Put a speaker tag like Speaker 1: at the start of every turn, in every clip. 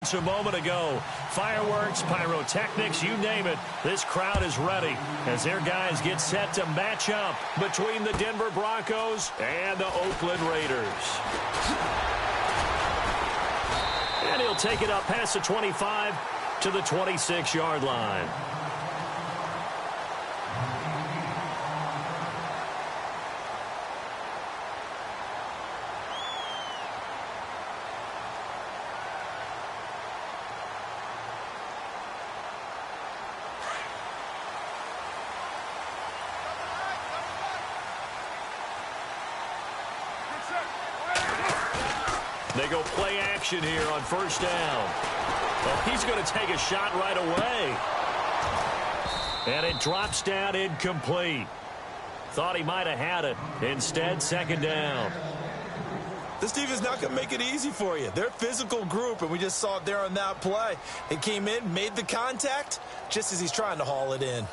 Speaker 1: A moment ago, fireworks, pyrotechnics, you name it, this crowd is ready as their guys get set to match up between the Denver Broncos and the Oakland Raiders. And he'll take it up past the 25 to the 26-yard line. They go play action here on first down. Well, he's going to take a shot right away. And it drops down incomplete. Thought he might have had it. Instead, second down.
Speaker 2: This defense is not going to make it easy for you. They're a physical group, and we just saw it there on that play. It came in, made the contact, just as he's trying to haul it in.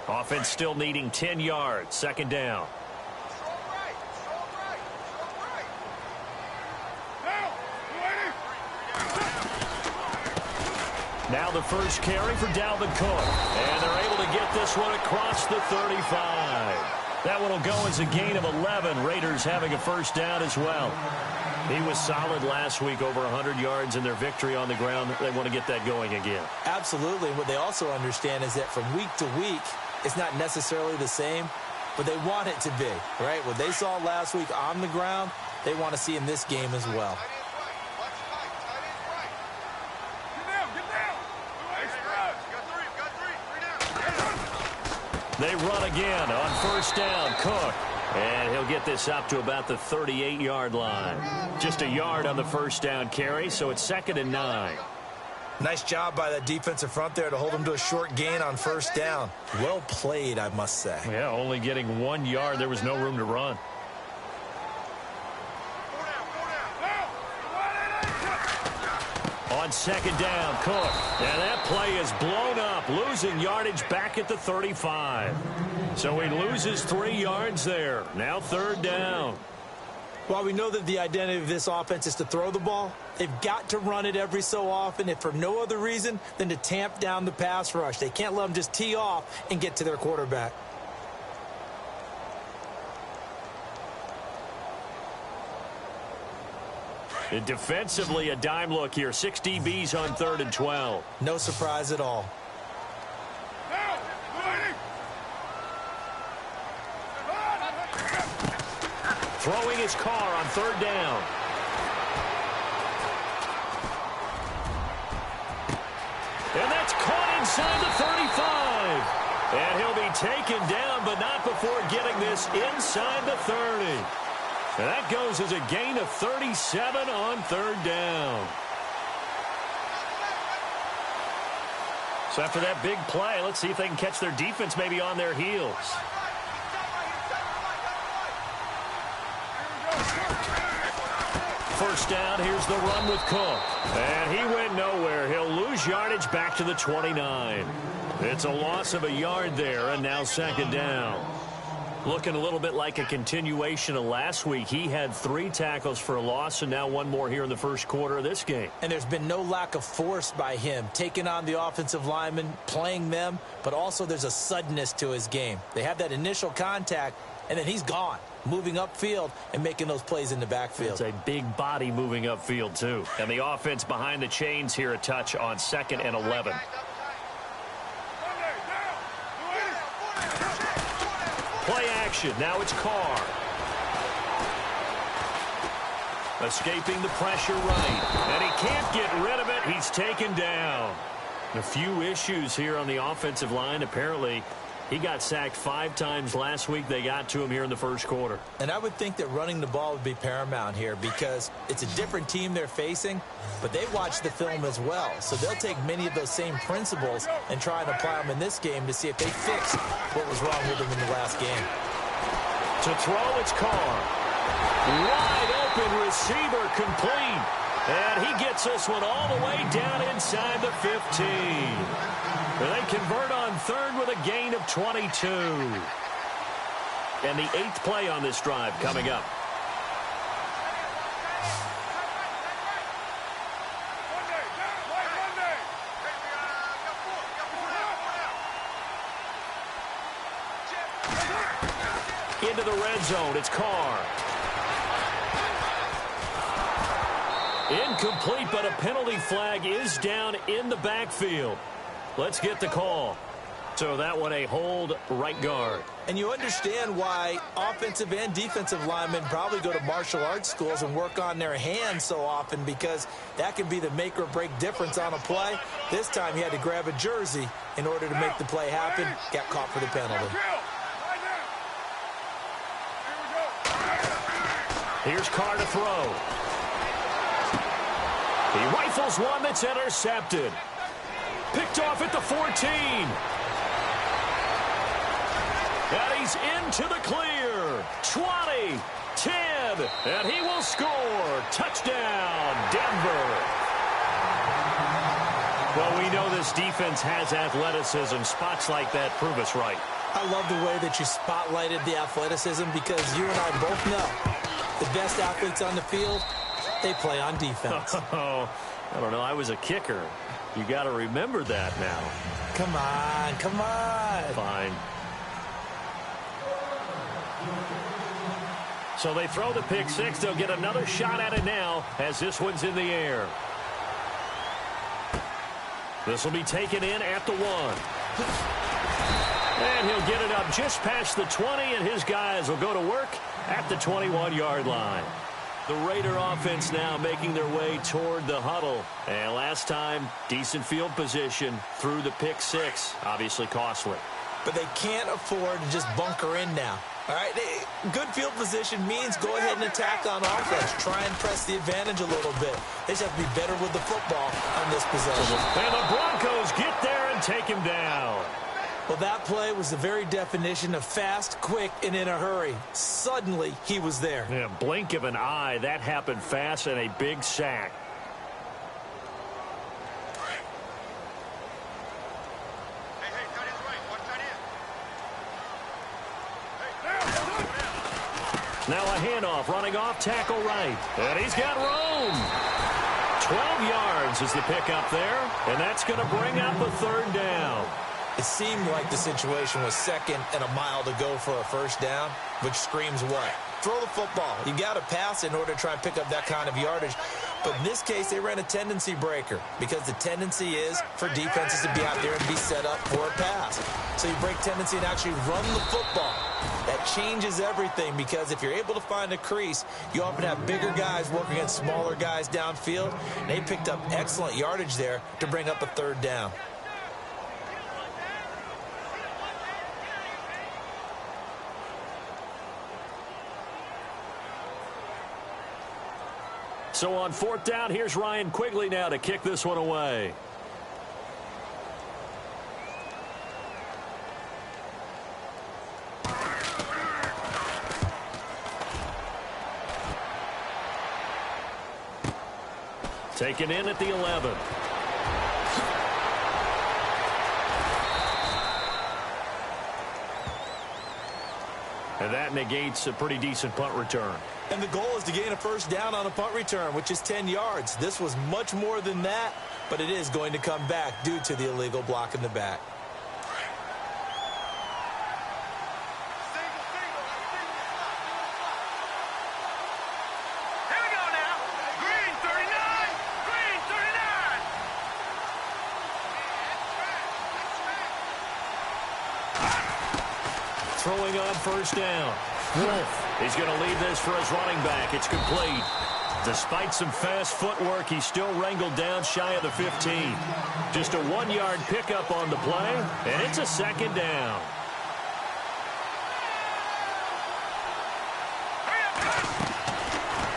Speaker 1: Offense still needing 10 yards. Second down. Now the first carry for Dalvin Cook. And they're able to get this one across the 35. That one will go as a gain of 11. Raiders having a first down as well. He was solid last week, over 100 yards in their victory on the ground. They want to get that going again.
Speaker 2: Absolutely. What they also understand is that from week to week, it's not necessarily the same, but they want it to be, right? What they saw last week on the ground, they want to see in this game as well.
Speaker 1: They run again on first down. Cook. And he'll get this up to about the 38-yard line. Just a yard on the first down carry, so it's 2nd and 9.
Speaker 2: Nice job by that defensive front there to hold him to a short gain on first down. Well played, I must say.
Speaker 1: Yeah, only getting 1 yard. There was no room to run. On second down, Cook. And that play is blown up, losing yardage back at the 35. So he loses 3 yards there. Now third down.
Speaker 2: While we know that the identity of this offense is to throw the ball, they've got to run it every so often, if for no other reason than to tamp down the pass rush. They can't let them just tee off and get to their quarterback.
Speaker 1: And defensively, a dime look here. 6 DBs on 3rd and 12.
Speaker 2: No surprise at all.
Speaker 1: Throwing his car on 3rd down. And that's caught inside the 35. And he'll be taken down, but not before getting this inside the 30. And that goes as a gain of 37 on 3rd down. So after that big play, let's see if they can catch their defense maybe on their heels. First down, here's the run with Cook. And he went nowhere. He'll lose yardage back to the 29. It's a loss of a yard there, and now second down. Looking a little bit like a continuation of last week. He had 3 tackles for a loss, and now 1 more here in the first quarter of this game.
Speaker 2: And there's been no lack of force by him, taking on the offensive linemen, playing them, but also there's a suddenness to his game. They have that initial contact, and then he's gone, moving upfield and making those plays in the backfield.
Speaker 1: It's a big body moving upfield, too. And the offense behind the chains here a touch on 2nd and 11. Play action. Now it's Carr. Escaping the pressure right. And he can't get rid of it. He's taken down. A few issues here on the offensive line. Apparently, he got sacked 5 times last week. They got to him here in the first quarter.
Speaker 2: And I would think that running the ball would be paramount here because it's a different team they're facing, but they watch the film as well. So they'll take many of those same principles and try and apply them in this game to see if they fix what was wrong with them in the last game.
Speaker 1: To throw, it's Carr. Wide open receiver, complete. And he gets this one all the way down inside the 15. And they convert on 3rd with a gain of 22. And the 8th play on this drive coming up. into the red zone. It's Carr. Incomplete, but a penalty flag is down in the backfield. Let's get the call. So that one a hold right guard.
Speaker 2: And you understand why offensive and defensive linemen probably go to martial arts schools and work on their hands so often, because that can be the make or break difference on a play. This time he had to grab a jersey in order to make the play happen. Got caught for the penalty.
Speaker 1: Here's Carr to throw. He rifles one that's intercepted. Picked off at the 14. And he's into the clear. 20, 10, and he will score. Touchdown, Denver. Well, we know this defense has athleticism. Spots like that prove us right.
Speaker 2: I love the way that you spotlighted the athleticism, because you and I both know the best athletes on the field, they play on defense.
Speaker 1: Oh, I don't know. I was a kicker. You got to remember that now.
Speaker 2: Come on, come on.
Speaker 1: Fine. So they throw the pick six. They'll get another shot at it now as this one's in the air. This will be taken in at the 1. And he'll get it up just past the 20, and his guys will go to work at the 21-yard line. The Raider offense now making their way toward the huddle. And last time, decent field position through the pick six. Obviously costly.
Speaker 2: But they can't afford to just bunker in now. All right, good field position means go ahead and attack on offense. Try and press the advantage a little bit. They just have to be better with the football on this possession.
Speaker 1: And the Broncos get there and take him down.
Speaker 2: Well, that play was the very definition of fast, quick, and in a hurry. Suddenly, he was there.
Speaker 1: Yeah, blink of an eye. That happened fast, and a big sack. Now a handoff, running off, tackle right. And he's got room. 12 yards is the pickup there, and that's going to bring up a third down.
Speaker 2: It seemed like the situation was second and a mile to go for a first down, which screams what? Throw the football. You got to pass in order to try and pick up that kind of yardage. But in this case, they ran a tendency breaker, because the tendency is for defenses to be out there and be set up for a pass. So you break tendency and actually run the football. That changes everything, because if you're able to find a crease, you often have bigger guys working against smaller guys downfield. And they picked up excellent yardage there to bring up a third down.
Speaker 1: So on fourth down, here's Ryan Quigley now to kick this one away. Taken in at the 11. And that negates a pretty decent punt return.
Speaker 2: And the goal is to gain a first down on a punt return, which is 10 yards. This was much more than that, but it is going to come back due to the illegal block in the back.
Speaker 3: Here we go now. Green 39. Green 39.
Speaker 1: Throwing on first down. Wolf. He's going to leave this for his running back. It's complete. Despite some fast footwork, he's still wrangled down shy of the 15. Just a 1-yard pickup on the play, and it's a second down.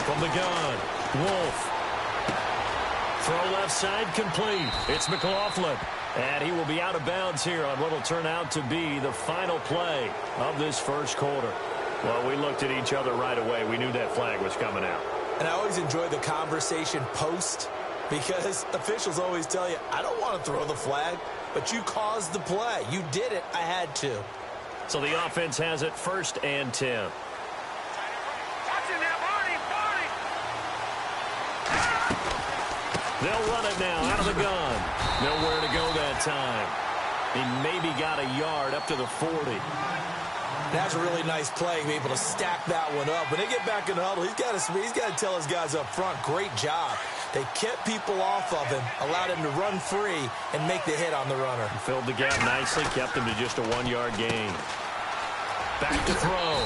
Speaker 1: From the gun, Wolf. Throw left side complete. It's McLaughlin. And he will be out of bounds here on what will turn out to be the final play of this first quarter. Well, we looked at each other right away. We knew that flag was coming out.
Speaker 2: And I always enjoy the conversation post, because officials always tell you, I don't want to throw the flag, but you caused the play. You did it. I had to.
Speaker 1: So the offense has it 1st and 10.
Speaker 3: Watching that, Barney.
Speaker 1: They'll run it now out of the gun. Nowhere to go that time. He maybe got a yard up to the 40.
Speaker 2: That's a really nice play, be able to stack that one up. When they get back in the huddle, he's got to tell his guys up front, great job. They kept people off of him, allowed him to run free, and make the hit on the runner.
Speaker 1: Filled the gap nicely, kept him to just a 1-yard gain. Back to throw.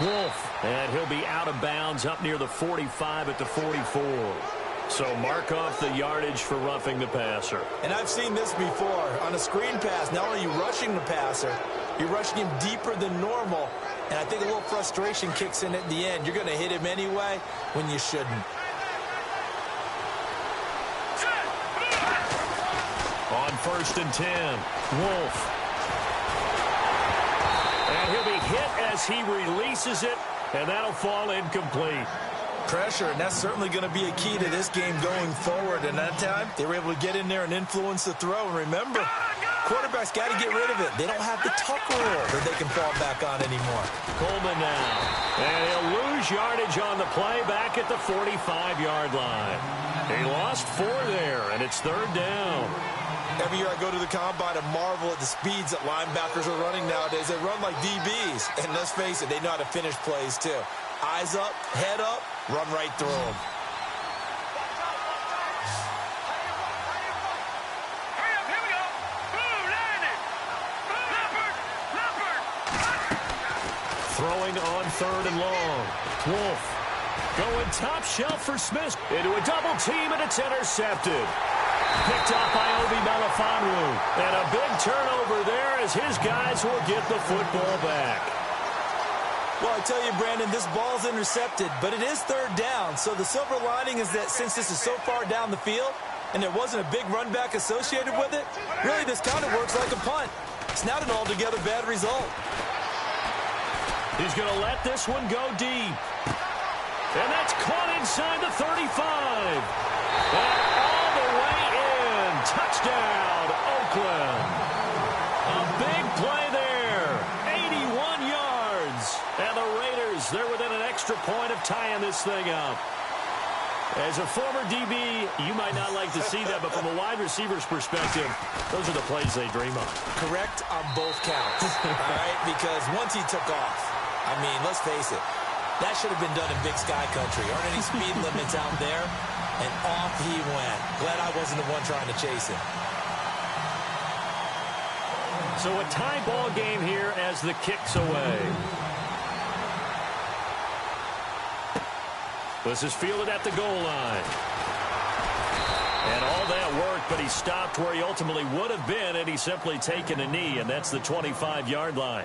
Speaker 1: Wolf, and he'll be out of bounds up near the 45 at the 44. So mark off the yardage for roughing the passer.
Speaker 2: And I've seen this before. On a screen pass, not only are you rushing the passer, you're rushing him deeper than normal. And I think a little frustration kicks in at the end. You're going to hit him anyway when you shouldn't.
Speaker 1: On 1st and 10, Wolf. And he'll be hit as he releases it, and that'll fall incomplete.
Speaker 2: Pressure, and that's certainly going to be a key to this game going forward. And that time, they were able to get in there and influence the throw. And remember, quarterbacks got to get rid of it. They don't have the tuck rule that they can fall back on anymore.
Speaker 1: Coleman now. And he'll lose yardage on the play back at the 45-yard line. He lost 4 there, and it's 3rd down.
Speaker 2: Every year I go to the combine and marvel at the speeds that linebackers are running nowadays. They run like DBs. And let's face it, they know how to finish plays too. Eyes up, head up, run right through them.
Speaker 3: Hurry up, here we go. Boom, landed. Leopard.
Speaker 1: Throwing on 3rd and long. Wolf going top shelf for Smith. Into a double team, and it's intercepted. Picked off by Obi Melifonwu. And a big turnover there as his guys will get the football back.
Speaker 2: Well, I tell you, Brandon, this ball's intercepted, but it is 3rd down. So the silver lining is that since this is so far down the field and there wasn't a big run back associated with it, really this kind of works like a punt. It's not an altogether bad result.
Speaker 1: He's going to let this one go deep. And that's caught inside the 35. And all the way in. Touchdown, Oakland. A big play there. 81 yards. And the Raiders, they're within an extra point of tying this thing up. As a former DB, you might not like to see that, but from a wide receiver's perspective, those are the plays they dream of.
Speaker 2: Correct on both counts, all right? Because once he took off, I mean, let's face it, that should have been done in Big Sky Country. Aren't any speed limits out there? And off he went. Glad I wasn't the one trying to chase him.
Speaker 1: So a tie ball game here as the kick's away. This is fielded at the goal line. And all that work, but he stopped where he ultimately would have been had he simply taken a knee, and that's the 25-yard line.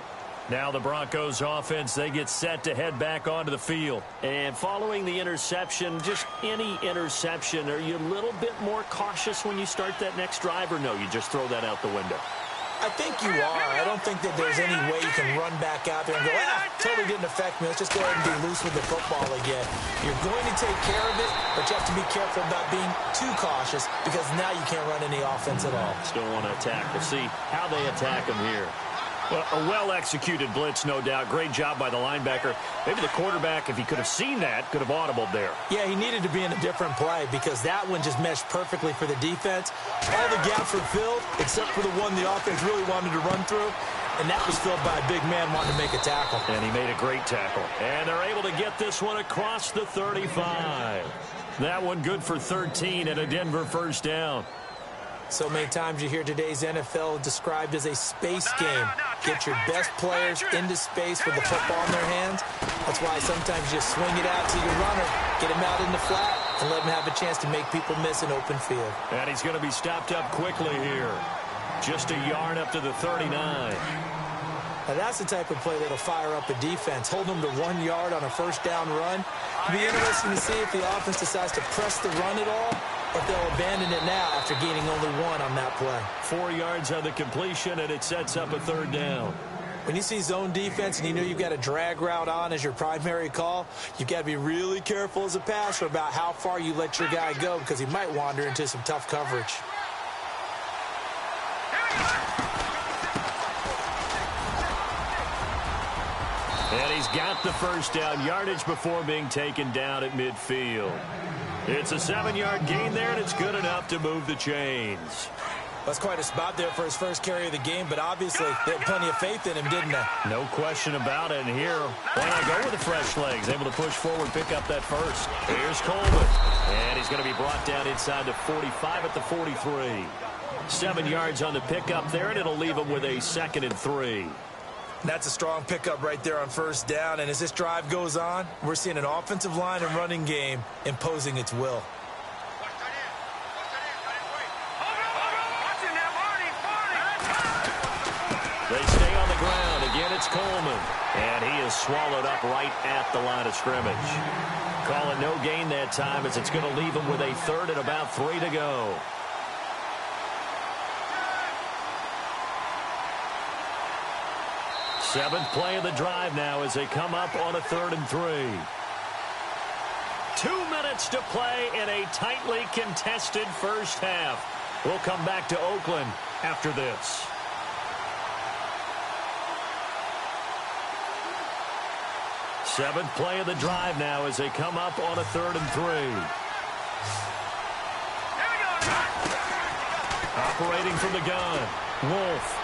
Speaker 1: Now the Broncos offense, they get set to head back onto the field. And following the interception, just any interception, are you a little bit more cautious when you start that next drive, or no, you just throw that out the window?
Speaker 2: I think you are. I don't think that there's any way you can run back out there and go, totally didn't affect me. Let's just go ahead and be loose with the football again. You're going to take care of it, but you have to be careful about being too cautious because now you can't run any offense at all.
Speaker 1: Still want to attack. We'll see how they attack him here. Well, a well-executed blitz, no doubt. Great job by the linebacker. Maybe the quarterback, if he could have seen that, could have audibled there.
Speaker 2: Yeah, he needed to be in a different play because that one just meshed perfectly for the defense. All the gaps were filled except for the one the offense really wanted to run through, and that was filled by a big man wanting to make a tackle.
Speaker 1: And he made a great tackle. And they're able to get this one across the 35. That one good for 13 and a Denver first down.
Speaker 2: So many times you hear today's NFL described as a space game. Get your best players into space with the football in their hands. That's why sometimes you just swing it out to your runner, get him out in the flat, and let him have a chance to make people miss an open field.
Speaker 1: And he's going to be stopped up quickly here. Just a yard up to the 39.
Speaker 2: Now that's the type of play that'll fire up a defense. Hold them to 1 yard on a first down run. It'll be interesting to see if the offense decides to press the run at all, or if they'll abandon it now after gaining only 1 on that play.
Speaker 1: 4 yards on the completion, and it sets up a third down.
Speaker 2: When you see zone defense and you know you've got a drag route on as your primary call, you've got to be really careful as a passer about how far you let your guy go because he might wander into some tough coverage.
Speaker 1: And he's got the first down, yardage before being taken down at midfield. It's a 7-yard gain there, and it's good enough to move the chains.
Speaker 2: That's quite a spot there for his first carry of the game, but obviously they had plenty of faith in him, didn't they?
Speaker 1: No question about it. And here, why not go with the fresh legs? Able to push forward, pick up that first. Here's Coleman. And he's going to be brought down inside the 45 at the 43. 7 yards on the pickup there, and it'll leave him with a 2nd and 3.
Speaker 2: That's a strong pickup right there on first down. And as this drive goes on, we're seeing an offensive line and running game imposing its will.
Speaker 1: They stay on the ground. Again, it's Coleman. And he is swallowed up right at the line of scrimmage. Call it no gain that time as it's going to leave him with a 3rd and about 3 to go. Seventh play of the drive now as they come up on a 3rd and 3. 2 minutes to play in a tightly contested first half. We'll come back to Oakland after this. Seventh play of the drive now as they come up on a 3rd and 3. Operating from the gun, Wolf.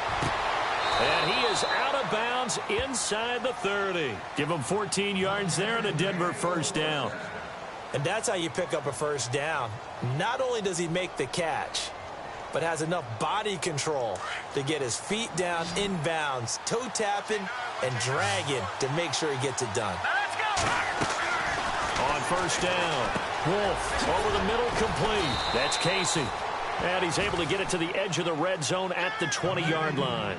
Speaker 1: And he is out of bounds inside the 30. Give him 14 yards there and a Denver first down.
Speaker 2: And that's how you pick up a first down. Not only does he make the catch, but has enough body control to get his feet down inbounds, toe tapping and dragging to make sure he gets it done.
Speaker 1: On first down, Wolf over the middle, complete. That's Casey. And he's able to get it to the edge of the red zone at the 20-yard line.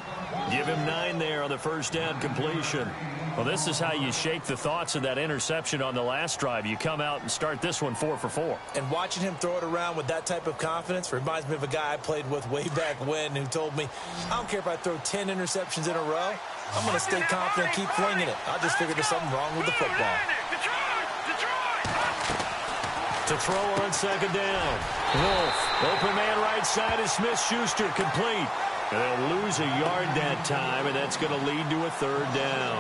Speaker 1: Give him 9 there on the first down completion. Well, this is how you shake the thoughts of that interception on the last drive. You come out and start this one 4 for 4.
Speaker 2: And watching him throw it around with that type of confidence reminds me of a guy I played with way back when who told me, I don't care if I throw 10 interceptions in a row. I'm going to stay confident, keep flinging it. I just figured there's something wrong with the football.
Speaker 1: To throw on second down. Wolf, open man right side is Smith-Schuster, complete. And they'll lose a yard that time, and that's going to lead to a 3rd down.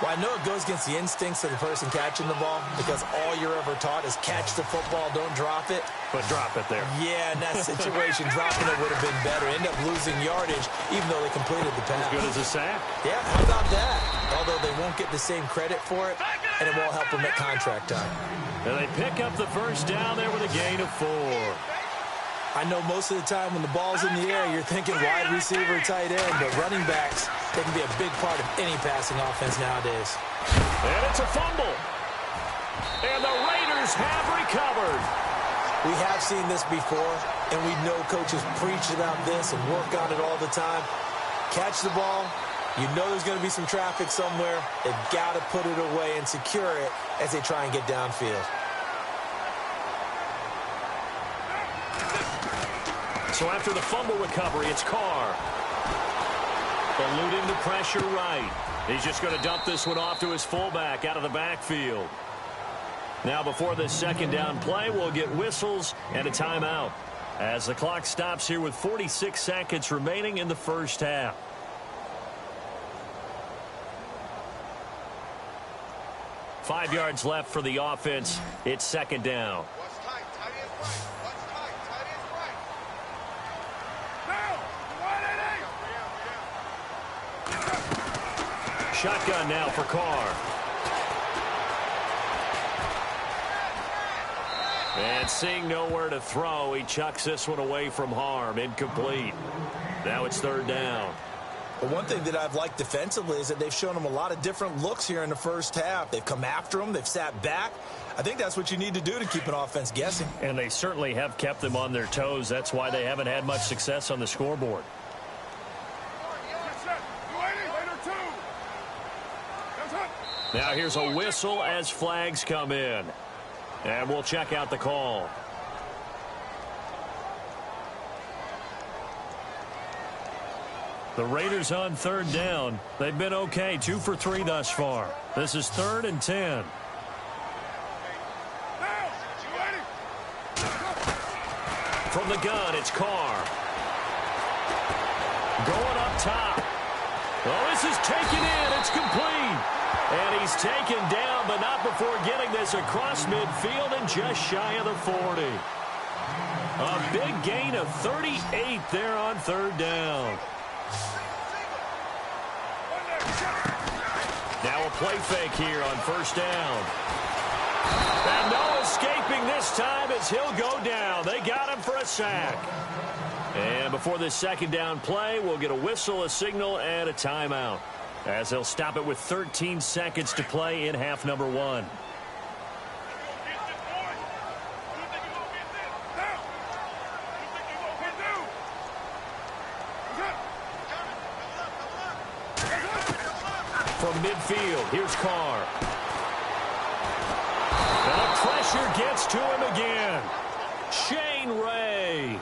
Speaker 2: Well, I know it goes against the instincts of the person catching the ball because all you're ever taught is catch the football, don't drop it.
Speaker 1: But drop it there.
Speaker 2: Yeah, in that situation, dropping it would have been better. End up losing yardage, even though they completed the pass.
Speaker 1: As good as a sack.
Speaker 2: Yeah, how about that? Although they won't get the same credit for it, and it won't help them at contract time.
Speaker 1: And they pick up the first down there with a gain of 4.
Speaker 2: I know most of the time when the ball's in the air, you're thinking wide receiver, tight end, but running backs, they can be a big part of any passing offense nowadays.
Speaker 1: And it's a fumble. And the Raiders have recovered.
Speaker 2: We have seen this before, and we know coaches preach about this and work on it all the time. Catch the ball. You know there's going to be some traffic somewhere. They've got to put it away and secure it as they try and get downfield.
Speaker 1: So after the fumble recovery, it's Carr. Eluding the pressure right. He's just going to dump this one off to his fullback out of the backfield. Now before this second down play, we'll get whistles and a timeout as the clock stops here with 46 seconds remaining in the first half. Five yards left for the offense. It's second down. Shotgun now for Carr. And seeing nowhere to throw, he chucks this one away from harm. Incomplete. Now it's 3rd down.
Speaker 2: But one thing that I've liked defensively is that they've shown him a lot of different looks here in the first half. They've come after him. They've sat back. I think that's what you need to do to keep an offense guessing.
Speaker 1: And they certainly have kept them on their toes. That's why they haven't had much success on the scoreboard. Now here's a whistle as flags come in. And we'll check out the call. The Raiders on 3rd down. They've been okay, 2 for 3 thus far. This is 3rd and 10. From the gun, it's Carr. Going up top. Oh, this is taken in. It's complete. And he's taken down, but not before getting this across midfield and just shy of the 40. A big gain of 38 there on third down. Now a play fake here on first down. And no escaping this time as he'll go down. They got him for a sack. And before this second down play, we'll get a whistle, a signal, and a timeout, as they'll stop it with 13 seconds to play in half number 1. From midfield, here's Carr. And the pressure gets to him again. Shane Ray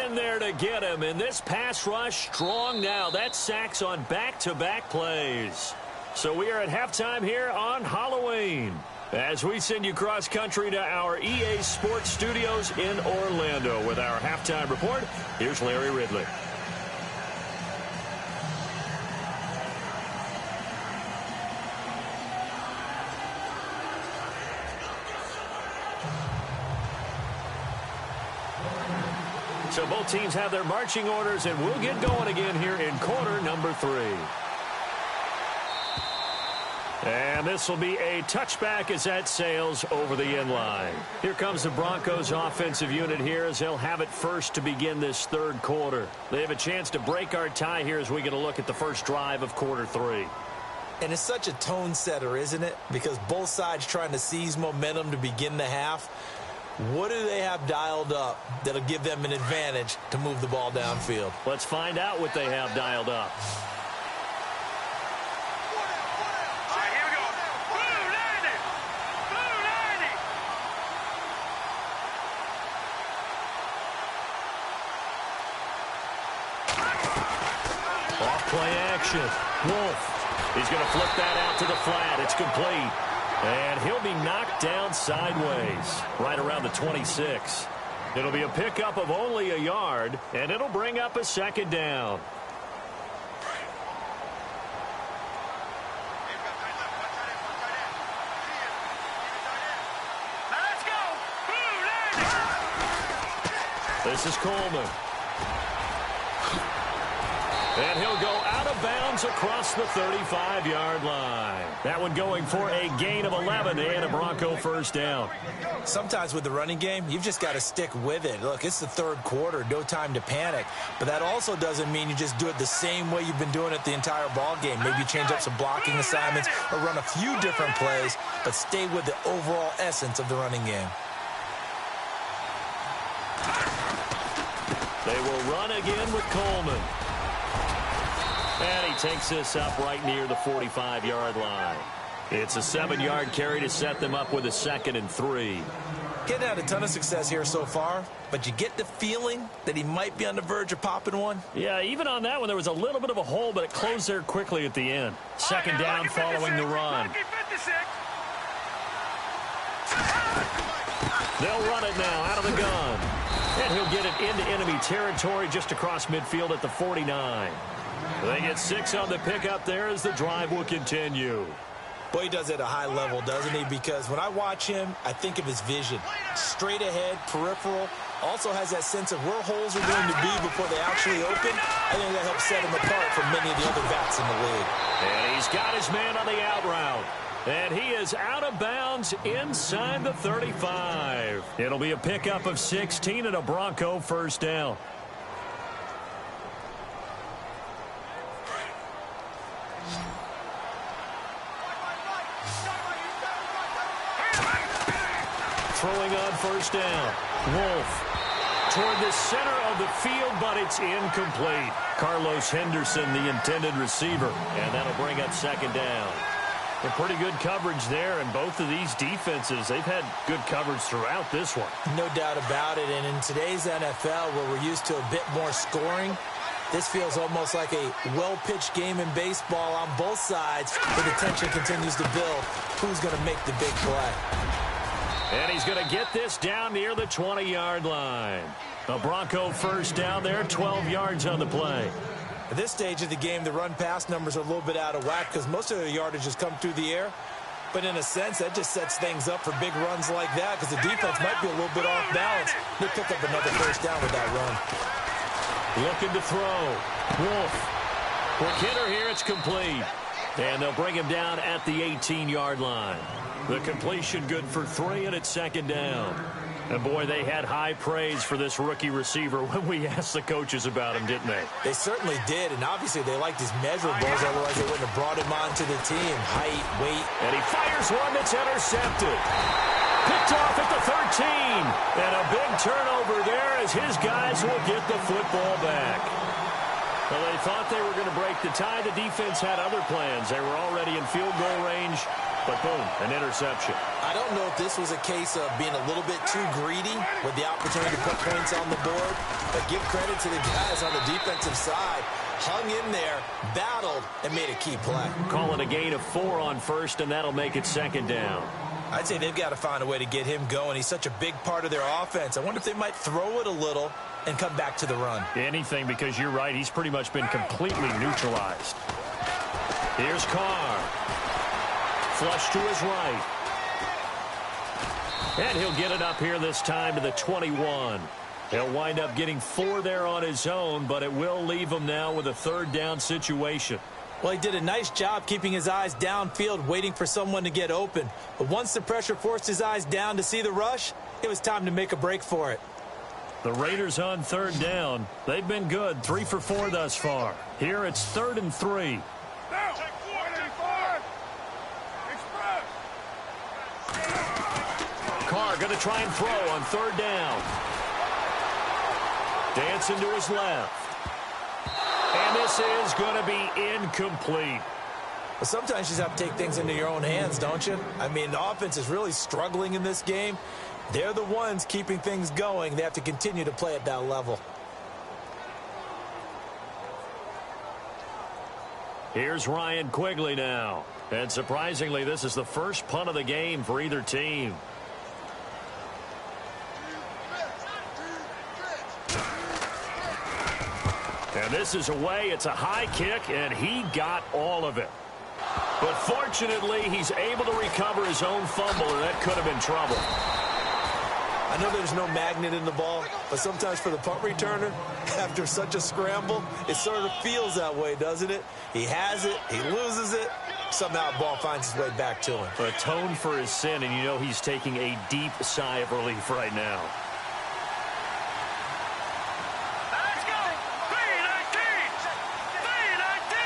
Speaker 1: in there to get him. And this pass rush strong now. That's sacks on back-to-back plays. So we are at halftime here on Halloween, as we send you cross-country to our EA Sports Studios in Orlando with our halftime report. Here's Larry Ridley. So both teams have their marching orders, and we'll get going again here in quarter number 3. And this will be a touchback as that sails over the end line. Here comes the Broncos offensive unit here as they'll have it first to begin this third quarter. They have a chance to break our tie here as we get a look at the first drive of quarter 3.
Speaker 2: And it's such a tone setter, isn't it? Because both sides trying to seize momentum to begin the half. What do they have dialed up that'll give them an advantage to move the ball downfield?
Speaker 1: Let's find out what they have dialed up.
Speaker 3: All right, here we go. Blue 90. Blue 90.
Speaker 1: Off play action. Wolf. He's going to flip that out to the flat. It's complete. And he'll be knocked down sideways, right around the 26. It'll be a pickup of only a yard, and it'll bring up a second down.
Speaker 3: Now let's go. Blue 90.
Speaker 1: This is Coleman. And he'll go out of bounds across the 35-yard line. That one going for a gain of 11 and a Bronco first down.
Speaker 2: Sometimes with the running game, you've just got to stick with it. Look, it's the third quarter, no time to panic. But that also doesn't mean you just do it the same way you've been doing it the entire ball game. Maybe change up some blocking assignments or run a few different plays, but stay with the overall essence of the running game.
Speaker 1: They will run again with Coleman. And he takes this up right near the 45-yard line. It's a 7-yard carry to set them up with a 2nd and 3.
Speaker 2: Getting had a ton of success here so far, but you get the feeling that he might be on the verge of popping one.
Speaker 1: Yeah, even on that one, there was a little bit of a hole, but it closed there quickly at the end. Second down following the run. They'll run it now out of the gun. And he'll get it into enemy territory just across midfield at the 49. They get 6 on the pickup there as the drive will continue.
Speaker 2: Boy, he does it at a high level, doesn't he? Because when I watch him, I think of his vision. Straight ahead, peripheral. Also has that sense of where holes are going to be before they actually open. I think that helps set him apart from many of the other backs in the league.
Speaker 1: And he's got his man on the out route. And he is out of bounds inside the 35. It'll be a pickup of 16 and a Bronco first down. Throwing on first down. Wolf toward the center of the field, but it's incomplete. Carlos Henderson, the intended receiver, and that'll bring up second down. A pretty good coverage there, and both of these defenses, they've had good coverage throughout this one.
Speaker 2: No doubt about it, and in today's NFL, where we're used to a bit more scoring, this feels almost like a well-pitched game in baseball on both sides, where the tension continues to build. Who's going to make the big play?
Speaker 1: And he's going to get this down near the 20-yard line. A Bronco first down there, 12 yards on the play.
Speaker 2: At this stage of the game, the run-pass numbers are a little bit out of whack because most of their yardage has come through the air. But in a sense, that just sets things up for big runs like that because the defense might be a little bit off balance. They pick up another first down with that run.
Speaker 1: Looking to throw. Wolf. Quick hitter here. It's complete. And they'll bring him down at the 18-yard line. The completion good for 3, and it's second down. And, boy, they had high praise for this rookie receiver when we asked the coaches about him, didn't they?
Speaker 2: They certainly did, and obviously they liked his measurables, otherwise they wouldn't have brought him onto the team. Height, weight.
Speaker 1: And he fires one that's intercepted. Picked off at the 13. And a big turnover there as his guys will get the football back. Well, they thought they were going to break the tie. The defense had other plans. They were already in field goal range, but boom, an interception.
Speaker 2: I don't know if this was a case of being a little bit too greedy with the opportunity to put points on the board, but give credit to the guys on the defensive side. Hung in there, battled, and made a key play.
Speaker 1: Call it a gain of 4 on first, and that'll make it second down.
Speaker 2: I'd say they've got to find a way to get him going. He's such a big part of their offense. I wonder if they might throw it a little and come back to the run.
Speaker 1: Anything, because you're right. He's pretty much been completely neutralized. Here's Carr. Flush to his right. And he'll get it up here this time to the 21. He'll wind up getting 4 there on his own, but it will leave him now with a third down situation.
Speaker 2: Well, he did a nice job keeping his eyes downfield, waiting for someone to get open. But once the pressure forced his eyes down to see the rush, it was time to make a break for it.
Speaker 1: The Raiders on third down. They've been good, 3 for 4 thus far. Here it's 3rd and 3. Carr going to try and throw on third down. Dancing to his left. And this is going to be incomplete.
Speaker 2: But sometimes you just have to take things into your own hands, don't you? I mean, the offense is really struggling in this game. They're the ones keeping things going. They have to continue to play at that level.
Speaker 1: Here's Ryan Quigley now. And surprisingly, this is the first punt of the game for either team. And this is away. It's a high kick, and he got all of it. But fortunately, he's able to recover his own fumble, and that could have been trouble.
Speaker 2: I know there's no magnet in the ball, but sometimes for the punt returner, after such a scramble, it sort of feels that way, doesn't it? He has it, he loses it, somehow the ball finds its way back to him.
Speaker 1: Atone for his sin, and you know he's taking a deep sigh of relief right now.
Speaker 3: Let's go! 3-19! 3-19!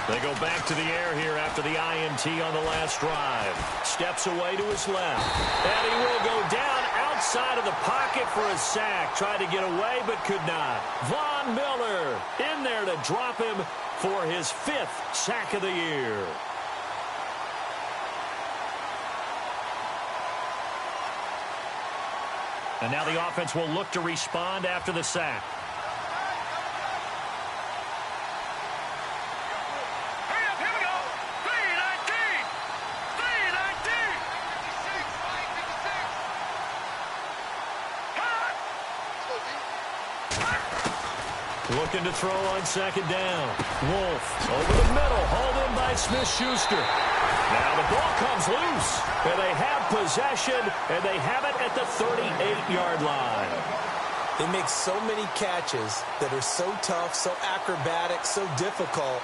Speaker 1: They go back to the air here after the INT on the last drive. Steps away to his left. And he will go down outside of the pocket for a sack. Tried to get away, but could not. Von Miller in there to drop him for his 5th sack of the year. And now the offense will look to respond after the sack. Looking to throw on second down. Wolf over the middle, hauled in by Smith-Schuster. Now the ball comes loose, and they have possession, and they have it at the 38-yard line.
Speaker 2: They make so many catches that are so tough, so acrobatic, so difficult,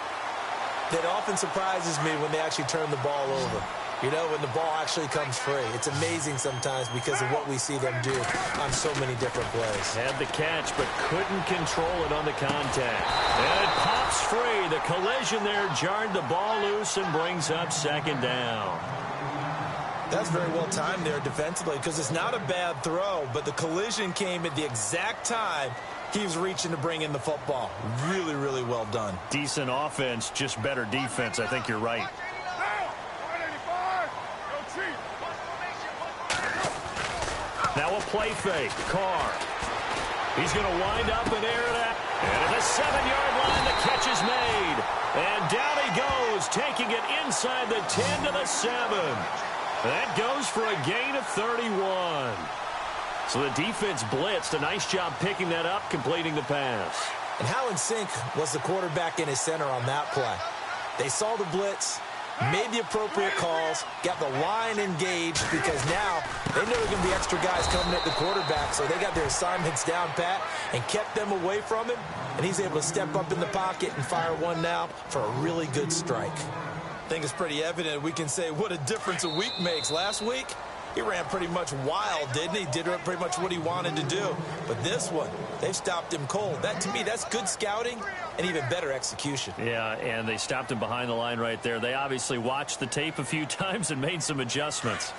Speaker 2: that often surprises me when they actually turn the ball over. You know, when the ball actually comes free. It's amazing sometimes because of what we see them do on so many different plays.
Speaker 1: Had the catch, but couldn't control it on the contact. And it pops free. The collision there jarred the ball loose and brings up second down.
Speaker 2: That's very well timed there defensively because it's not a bad throw, but the collision came at the exact time he was reaching to bring in the football. Really, really well done.
Speaker 1: Decent offense, just better defense. I think you're right. Now a play fake. Carr. He's going to wind up and air that. And at the 7-yard line, the catch is made. And down he goes, taking it inside the 10 to the 7. That goes for a gain of 31. So the defense blitzed. A nice job picking that up, completing the pass.
Speaker 2: And how in sync was the quarterback and his center on that play? They saw the blitz, made the appropriate calls, got the line engaged because now they know there are going to be extra guys coming at the quarterback, so they got their assignments down pat and kept them away from him, and he's able to step up in the pocket and fire one now for a really good strike. I think it's pretty evident we can say what a difference a week makes. Last week, he ran pretty much wild, didn't he? Did pretty much what he wanted to do. But this one, they've stopped him cold. That, to me, that's good scouting and even better execution.
Speaker 1: Yeah, and they stopped him behind the line right there. They obviously watched the tape a few times and made some adjustments.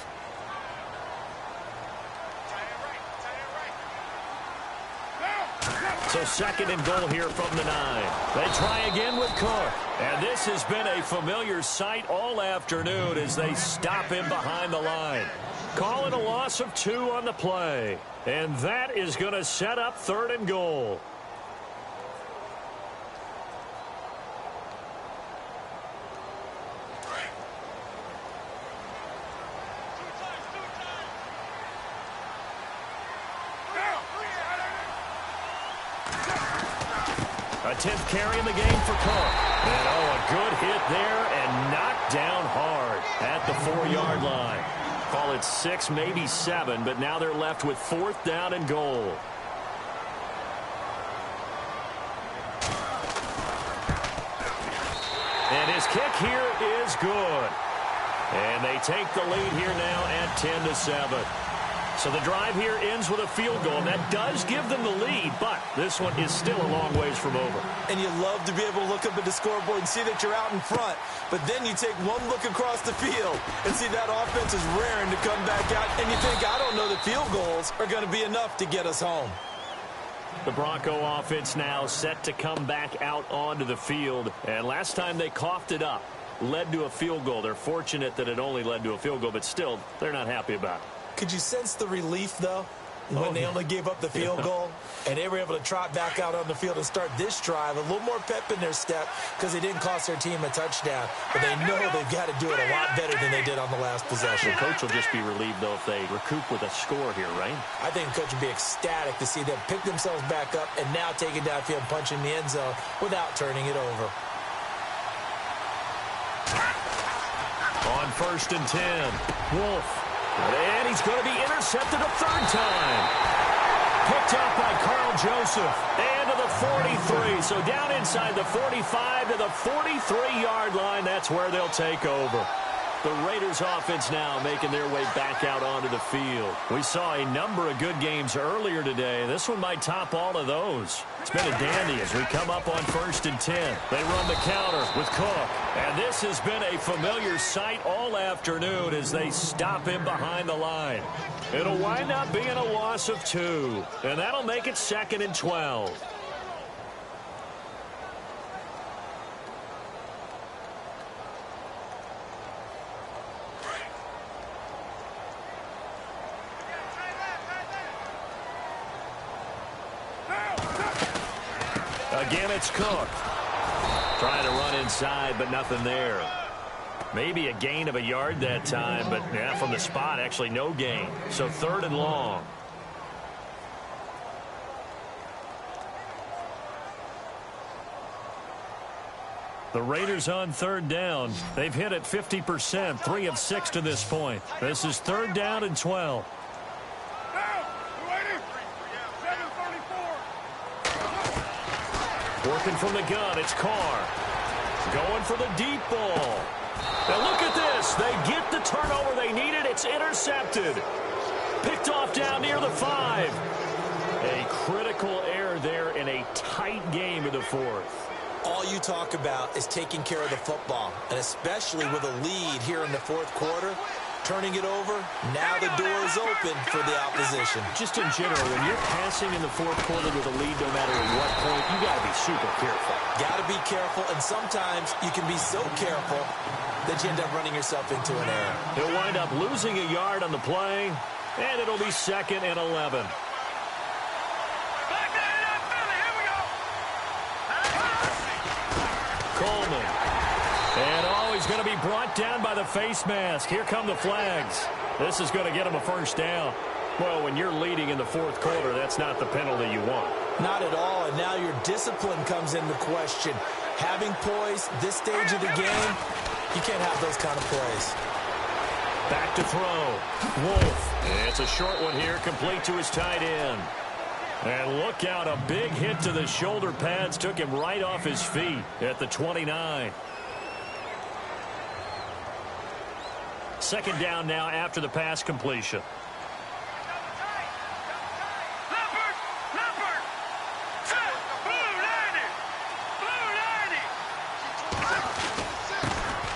Speaker 1: So second and goal here from the 9. They try again with Cook. And this has been a familiar sight all afternoon as they stop him behind the line. Call it a loss of 2 on the play. And that is going to set up third and goal. A 10th carry in the game for Cook. And a good hit there and knocked down hard at the 4-yard line. Call it 6, maybe 7, but now they're left with 4th down and goal. And his kick here is good. And they take the lead here now at 10-7. So the drive here ends with a field goal, and that does give them the lead, but this one is still a long ways from over.
Speaker 2: And you love to be able to look up at the scoreboard and see that you're out in front, but then you take one look across the field and see that offense is raring to come back out, and you think, I don't know that field goals are going to be enough to get us home.
Speaker 1: The Bronco offense now set to come back out onto the field, and last time they coughed it up, led to a field goal. They're fortunate that it only led to a field goal, but still, they're not happy about it.
Speaker 2: Could you sense the relief, though, when they only gave up the field goal and they were able to trot back out on the field and start this drive? A little more pep in their step because they didn't cost their team a touchdown, but they know they've got to do it a lot better than they did on the last possession.
Speaker 1: The coach will just be relieved, though, if they recoup with a score here, right?
Speaker 2: I think the coach would be ecstatic to see them pick themselves back up and now take it downfield and punch in the end zone without turning it over.
Speaker 1: On 1st and 10, Wolf. And he's going to be intercepted a 3rd time. Picked up by Carl Joseph. And to the 43. So down inside the 45 to the 43-yard line. That's where they'll take over. The Raiders offense now making their way back out onto the field. We saw a number of good games earlier today. This one might top all of those. It's been a dandy as we come up on 1st and 10. They run the counter with Cook. And this has been a familiar sight all afternoon as they stop him behind the line. It'll wind up being a loss of 2. And that'll make it 2nd and 12. Again, it's Cook. Trying to run inside, but nothing there. Maybe a gain of a yard that time, but yeah, from the spot, actually no gain. So 3rd and long. The Raiders on 3rd down. They've hit it 50%, 3 of 6 to this point. This is 3rd down and 12. Working from the gun, it's Carr. Going for the deep ball. Now look at this. They get the turnover they needed. It's intercepted. Picked off down near the 5. A critical error there in a tight game of the 4th.
Speaker 2: All you talk about is taking care of the football, and especially with a lead here in the 4th quarter. Turning it over, now the door is open for the opposition.
Speaker 1: Just in general, when you're passing in the 4th quarter with a lead, no matter at what point, you got to be super careful.
Speaker 2: Got to be careful, and sometimes you can be so careful that you end up running yourself into an error.
Speaker 1: He'll wind up losing a yard on the play, and it'll be 2nd and 11. Coleman. And is going to be brought down by the face mask. Here come the flags. This is going to get him a first down. Well, when you're leading in the fourth quarter, that's not the penalty you want.
Speaker 2: Not at all, and now your discipline comes into question. Having poise this stage of the game, you can't have those kind of plays.
Speaker 1: Back to throw. Wolf. It's a short one here, complete to his tight end. And look out, a big hit to the shoulder pads took him right off his feet at the 29. Second down now after the pass completion.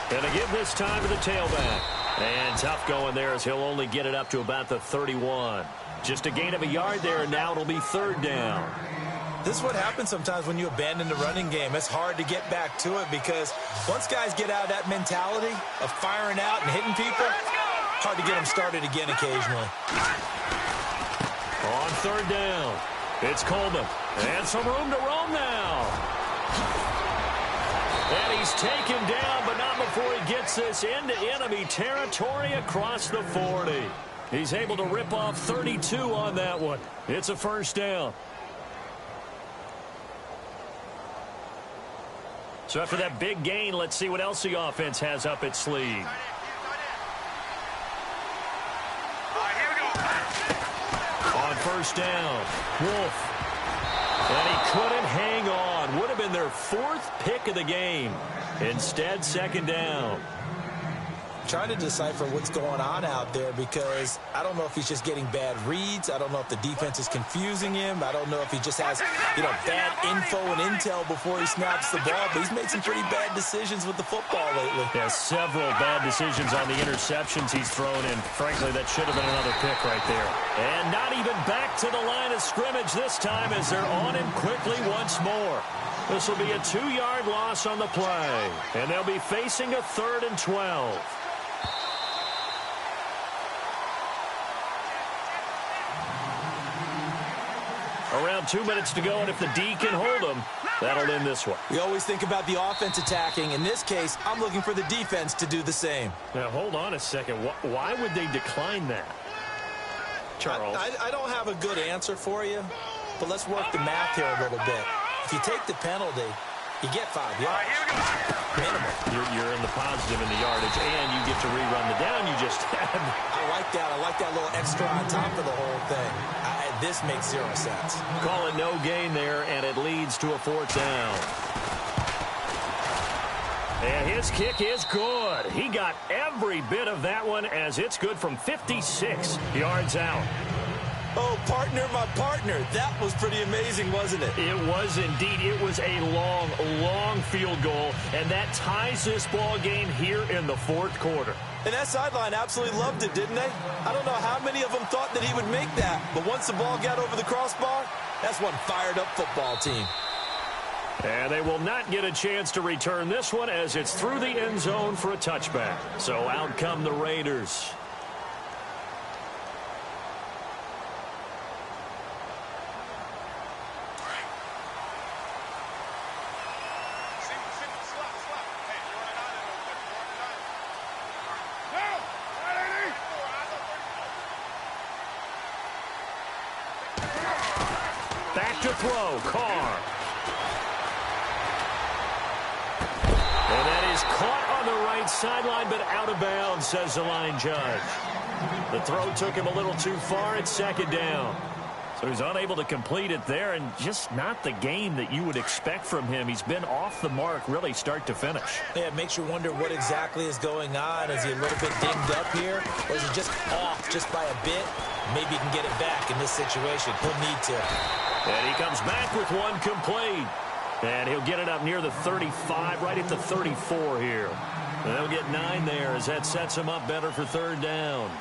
Speaker 1: And to give this time to the tailback. And tough going there as he'll only get it up to about the 31. Just a gain of a yard there, and now it'll be third down.
Speaker 2: This is what happens sometimes when you abandon the running game. It's hard to get back to it because once guys get out of that mentality of firing out and hitting people, hard to get them started again occasionally.
Speaker 1: On third down, it's Coleman. And some room to roam now. And he's taken down, but not before he gets this into enemy territory across the 40. He's able to rip off 32 on that one. It's a first down. So after that big gain, let's see what else the offense has up its sleeve. On first down, Wolf. And he couldn't hang on. Would have been their fourth pick of the game. Instead, second down.
Speaker 2: Trying to decipher what's going on out there because I don't know if he's just getting bad reads. I don't know if the defense is confusing him. I don't know if he just has, bad info and intel before he snaps the ball. But he's made some pretty bad decisions with the football lately.
Speaker 1: Yeah, several bad decisions on the interceptions he's thrown, and frankly, that should have been another pick right there. And not even back to the line of scrimmage this time as they're on him quickly once more. This will be a 2-yard loss on the play, and they'll be facing a 3rd and 12. Around 2 minutes to go, and if the D can hold them, that'll end this one.
Speaker 2: We always think about the offense attacking. In this case, I'm looking for the defense to do the same.
Speaker 1: Now, hold on a second. Why would they decline that? Charles?
Speaker 2: I don't have a good answer for you, but let's work the math here a little bit. If you take the penalty, you get 5 yards. Minimum.
Speaker 1: You're in the positive in the yardage, and you get to rerun the down you just had.
Speaker 2: I like that. I like that little extra on top of the whole thing. This makes 0 sense.
Speaker 1: Call it no gain there, and it leads to a 4th down. And his kick is good. He got every bit of that one as it's good from 56 yards out.
Speaker 2: Oh, partner, my partner. That was pretty amazing, wasn't it?
Speaker 1: It was indeed. It was a long, long field goal, and that ties this ball game here in the 4th quarter.
Speaker 2: And that sideline absolutely loved it, didn't they? I don't know how many of them thought that he would make that, but once the ball got over the crossbar, that's one fired-up football team.
Speaker 1: And they will not get a chance to return this one as it's through the end zone for a touchback. So out come the Raiders. Back to throw, Carr. And that is caught on the right sideline, but out of bounds, says the line judge. The throw took him a little too far at second down. So he's unable to complete it there, and just not the game that you would expect from him. He's been off the mark, really, start to finish.
Speaker 2: Yeah, it makes you wonder what exactly is going on. Is he a little bit dinged up here, or is he just off just by a bit? Maybe he can get it back in this situation. He'll need to.
Speaker 1: And he comes back with one complete. And he'll get it up near the 35, right at the 34 here. And they'll get 9 there as that sets him up better for 3rd down.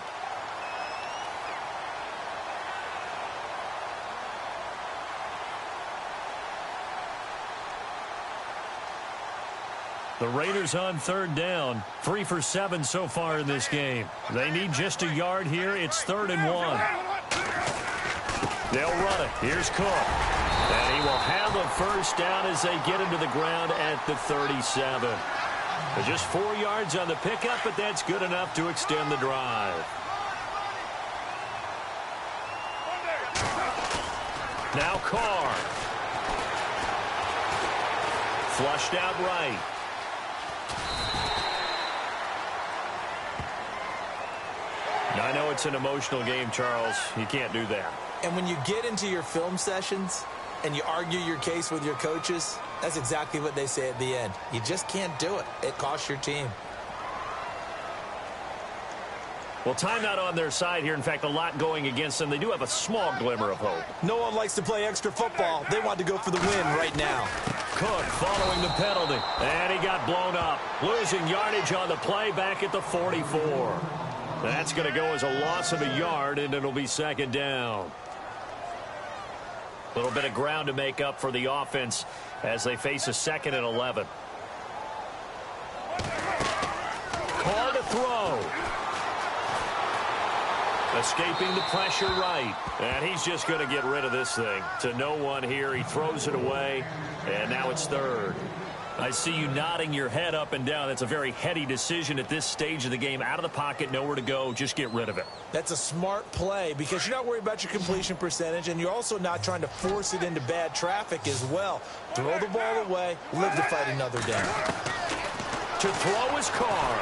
Speaker 1: The Raiders on 3rd down, 3 for 7 so far in this game. They need just a yard here. It's 3rd and 1. They'll run it. Here's Cook. And he will have a first down as they get him to the ground at the 37. Just 4 yards on the pickup, but that's good enough to extend the drive. Now Carr. Flushed out right. I know it's an emotional game, Charles. You can't do that.
Speaker 2: And when you get into your film sessions and you argue your case with your coaches, that's exactly what they say at the end. You just can't do it. It costs your team.
Speaker 1: Well, timeout on their side here. In fact, a lot going against them. They do have a small glimmer of hope.
Speaker 2: No one likes to play extra football. They want to go for the win right now.
Speaker 1: Cook following the penalty. And he got blown up. Losing yardage on the play back at the 44. That's going to go as a loss of a yard, and it'll be second down. A little bit of ground to make up for the offense as they face a 2nd and 11. Carr to throw. Escaping the pressure right. And he's just going to get rid of this thing. To no one here. He throws it away, and now it's 3rd. I see you nodding your head up and down. That's a very heady decision at this stage of the game. Out of the pocket, nowhere to go. Just get rid of it.
Speaker 2: That's a smart play because you're not worried about your completion percentage, and you're also not trying to force it into bad traffic as well. Throw the ball away, live to fight another down.
Speaker 1: To throw is Carr.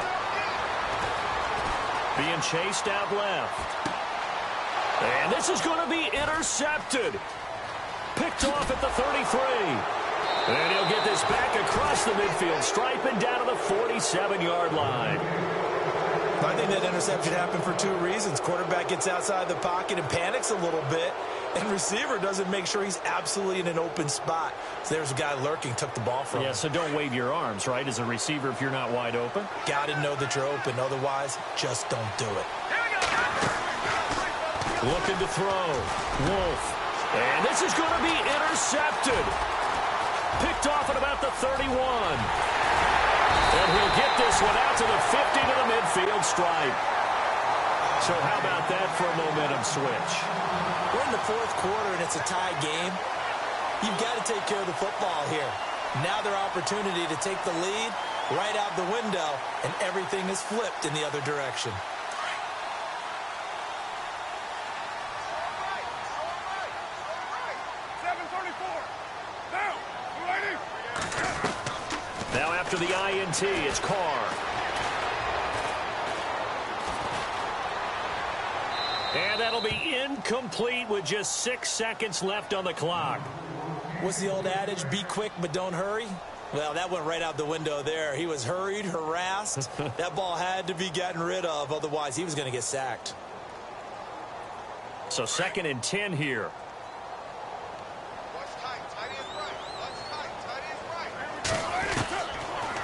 Speaker 1: Being chased out left. And this is going to be intercepted. Picked off at the 33. And he'll get this back across the midfield stripe and down to the 47-yard line.
Speaker 2: I think that interception happened for 2 reasons. Quarterback gets outside the pocket and panics a little bit, and receiver doesn't make sure he's absolutely in an open spot. So there's a guy lurking, took the ball from him.
Speaker 1: Yeah, so don't wave your arms, right, as a receiver if you're not wide open.
Speaker 2: Got to know that you're open. Otherwise, just don't do it.
Speaker 1: Looking to throw. Wolf. And this is going to be intercepted. Picked off at about the 31. And he'll get this one out to the 50 to the midfield stripe. So how about that for a momentum switch?
Speaker 2: We're in the 4th quarter and it's a tie game. You've got to take care of the football here. Now their opportunity to take the lead right out the window, and everything is flipped in the other direction.
Speaker 1: Now after the INT, it's Carr. And that'll be incomplete with just 6 seconds left on the clock.
Speaker 2: What's the old adage? Be quick, but don't hurry. Well, that went right out the window there. He was hurried, harassed. That ball had to be gotten rid of. Otherwise, he was going to get sacked.
Speaker 1: So 2nd and 10 here.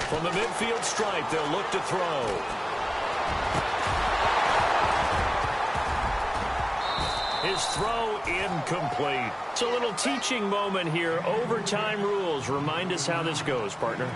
Speaker 1: From the midfield stripe, they'll look to throw. His throw incomplete. It's a little teaching moment here. Overtime rules. Remind us how this goes, partner.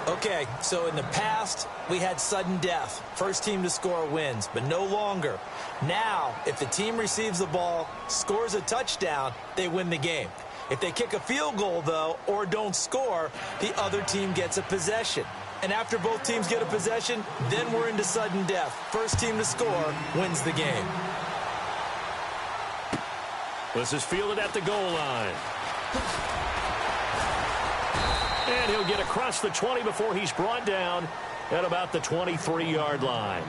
Speaker 2: Okay, so in the past, we had sudden death. First team to score wins, but no longer. Now, if the team receives the ball, scores a touchdown, they win the game. If they kick a field goal, though, or don't score, the other team gets a possession. And after both teams get a possession, then we're into sudden death. First team to score wins the game.
Speaker 1: This is fielded at the goal line. And he'll get across the 20 before he's brought down at about the 23-yard line.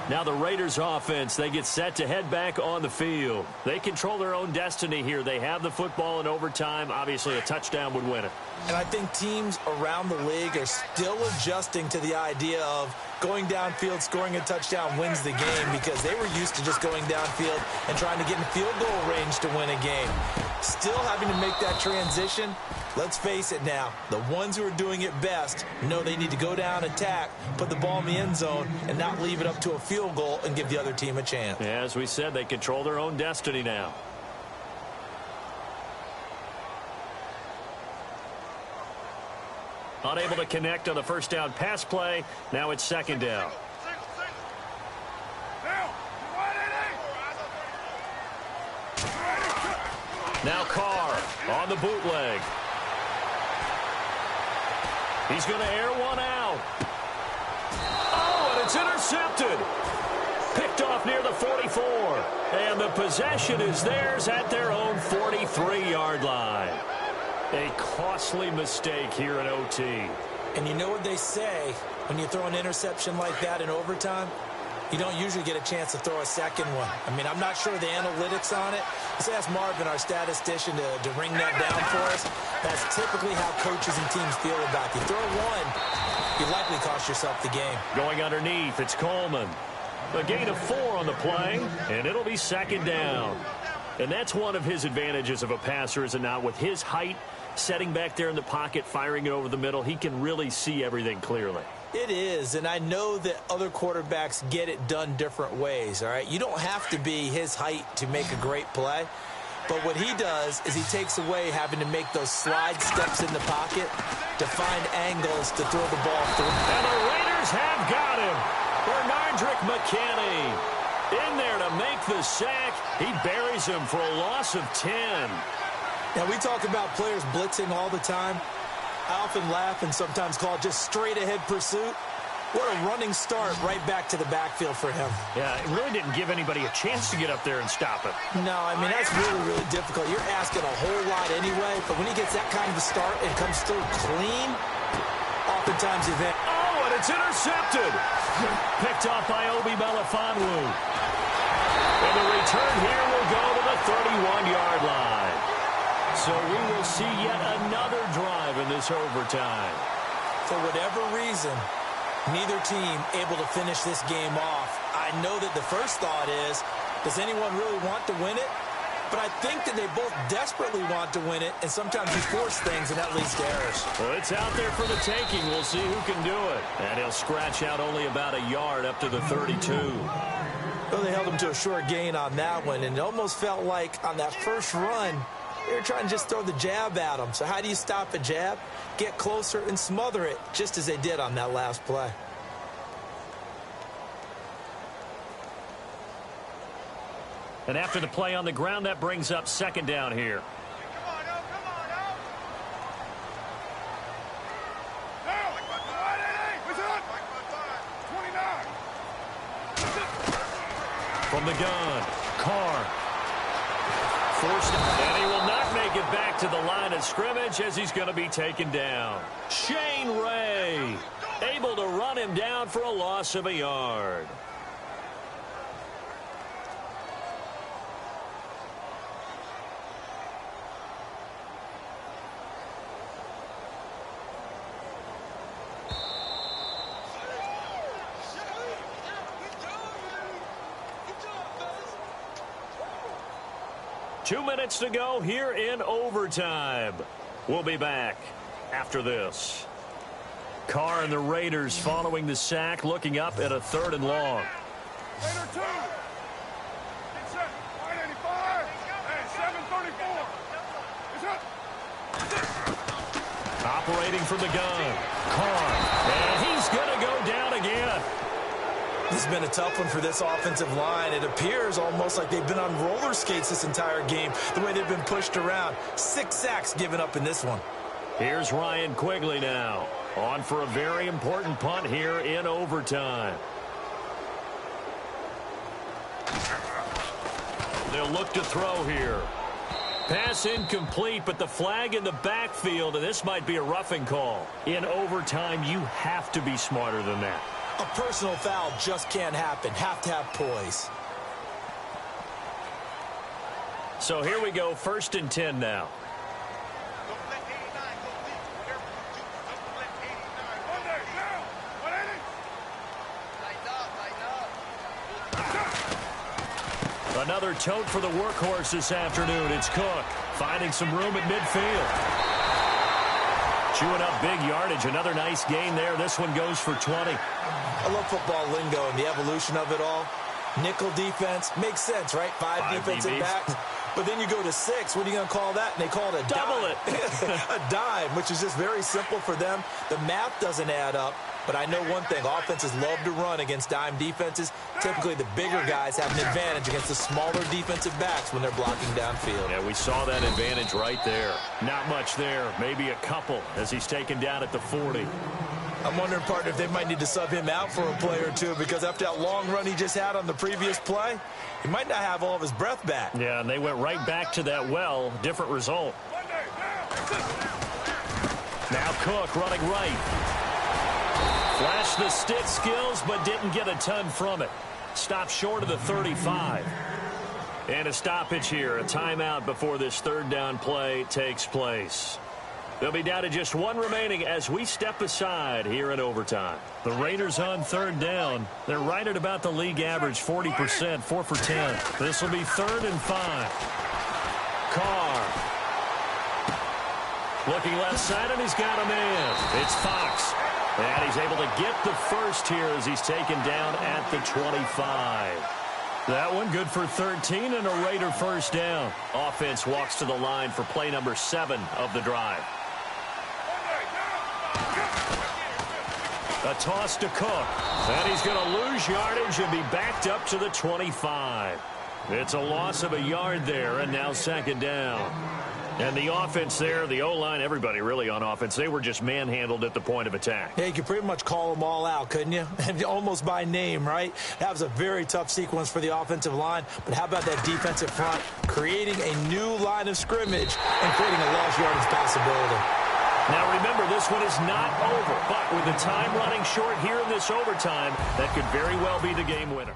Speaker 1: Now the Raiders offense, they get set to head back on the field. They control their own destiny here. They have the football in overtime. Obviously, a touchdown would win it.
Speaker 2: And I think teams around the league are still adjusting to the idea of going downfield, scoring a touchdown wins the game, because they were used to just going downfield and trying to get in field goal range to win a game. Still having to make that transition. Let's face it now, the ones who are doing it best know they need to go down, attack, put the ball in the end zone, and not leave it up to a field goal and give the other team a chance.
Speaker 1: Yeah, as we said, they control their own destiny now. Unable to connect on the first down pass play. Now it's second down. Now Carr on the bootleg. He's going to air one out. intercepted. Picked off near the 44. And the possession is theirs at their own 43-yard line. A costly mistake here in OT.
Speaker 2: And you know what they say, when you throw an interception like that in overtime, you don't usually get a chance to throw a second one. I mean, I'm not sure the analytics on it. Let's ask Marvin, our statistician, to ring that down for us. That's typically how coaches and teams feel about you. Throw one, you likely cost yourself the game.
Speaker 1: Going underneath, it's Coleman. A gain of 4 on the play, and it'll be second down. And that's one of his advantages of a passer, is it not? With his height, setting back there in the pocket, firing it over the middle, he can really see everything clearly.
Speaker 2: It is, and I know that other quarterbacks get it done different ways, all right? You don't have to be his height to make a great play, but what he does is he takes away having to make those slide steps in the pocket to find angles to throw the ball through.
Speaker 1: And the Raiders have got him. Bernardrick McKinney in there to make the sack. He buries him for a loss of 10.
Speaker 2: Now, we talk about players blitzing all the time. I often laugh and sometimes call it just straight-ahead pursuit. What a running start right back to the backfield for him.
Speaker 1: Yeah, it really didn't give anybody a chance to get up there and stop it.
Speaker 2: No, I mean, that's really, really difficult. You're asking a whole lot anyway, but when he gets that kind of a start and comes through clean, oftentimes you've hit.
Speaker 1: Oh, and it's intercepted. Picked off by Obi Melifonwu. And the return here will go to the 31-yard line. So we will see yet another drive in this overtime.
Speaker 2: For whatever reason, neither team able to finish this game off. I know that the first thought is, does anyone really want to win it? But I think that they both desperately want to win it, and sometimes you force things, and that leads to errors.
Speaker 1: Well, it's out there for the taking. We'll see who can do it. And he'll scratch out only about a yard up to the 32.
Speaker 2: Well, they held him to a short gain on that one, and it almost felt like on that first run, they were trying to just throw the jab at him. So how do you stop a jab? Get closer and smother it, just as they did on that last play.
Speaker 1: And after the play on the ground, that brings up second down here. From the gun, Carr. Forced it, and he will not make it back to the line of scrimmage as he's going to be taken down. Shane Ray able to run him down for a loss of a yard. Two minutes to go here in overtime. We'll be back after this. Carr and the Raiders following the sack, looking up at a 3rd and long.
Speaker 3: Raider 2. Get set. 585. And 734. It's up.
Speaker 1: Operating from the gun. Carr. And he's going to go down again.
Speaker 2: This has been a tough one for this offensive line. It appears almost like they've been on roller skates this entire game, the way they've been pushed around. 6 sacks given up in this one.
Speaker 1: Here's Ryan Quigley now, on for a very important punt here in overtime. They'll look to throw here. Pass incomplete, but the flag in the backfield, and this might be a roughing call. In overtime, you have to be smarter than that.
Speaker 2: A personal foul just can't happen. Have to have poise.
Speaker 1: So here we go, 1st and 10 now. Another tote for the workhorse this afternoon. It's Cook finding some room at midfield. Chewing up big yardage. Another nice gain there. This one goes for 20.
Speaker 2: I love football lingo and the evolution of it all. Nickel defense makes sense, right? 5 defensive
Speaker 1: DBs.
Speaker 2: backs. But then you go to 6. What are you going to call that? And they call it a
Speaker 1: Double
Speaker 2: dime.
Speaker 1: it.
Speaker 2: A dime, which is just very simple for them. The math doesn't add up. But I know one thing. Offenses love to run against dime defenses. Typically, the bigger guys have an advantage against the smaller defensive backs when they're blocking downfield.
Speaker 1: Yeah, we saw that advantage right there. Not much there. Maybe a couple as he's taken down at the 40.
Speaker 2: I'm wondering, partner, if they might need to sub him out for a play or two, because after that long run he just had on the previous play, he might not have all of his breath back.
Speaker 1: Yeah, and they went right back to that well. Different result. Now Cook running right. Flashed the stick skills, but didn't get a ton from it. Stopped short of the 35. And a stoppage here, a timeout before this third down play takes place. They'll be down to just one remaining as we step aside here in overtime. The Raiders on third down. They're right at about the league average, 40%, 4 for 10. This will be 3rd and 5. Carr. Looking left side, and he's got a man. It's Fox. And he's able to get the first here as he's taken down at the 25. That one good for 13 and a Raider first down. Offense walks to the line for play number 7 of the drive. A toss to Cook. And he's going to lose yardage and be backed up to the 25. It's a loss of a yard there, and now second down. And the offense there, the O-line, everybody really on offense, they were just manhandled at the point of attack.
Speaker 2: Yeah, you could pretty much call them all out, couldn't you? Almost by name, right? That was a very tough sequence for the offensive line. But how about that defensive front creating a new line of scrimmage and creating a lost yardage possibility?
Speaker 1: Now remember, this one is not over. But with the time running short here in this overtime, that could very well be the game winner.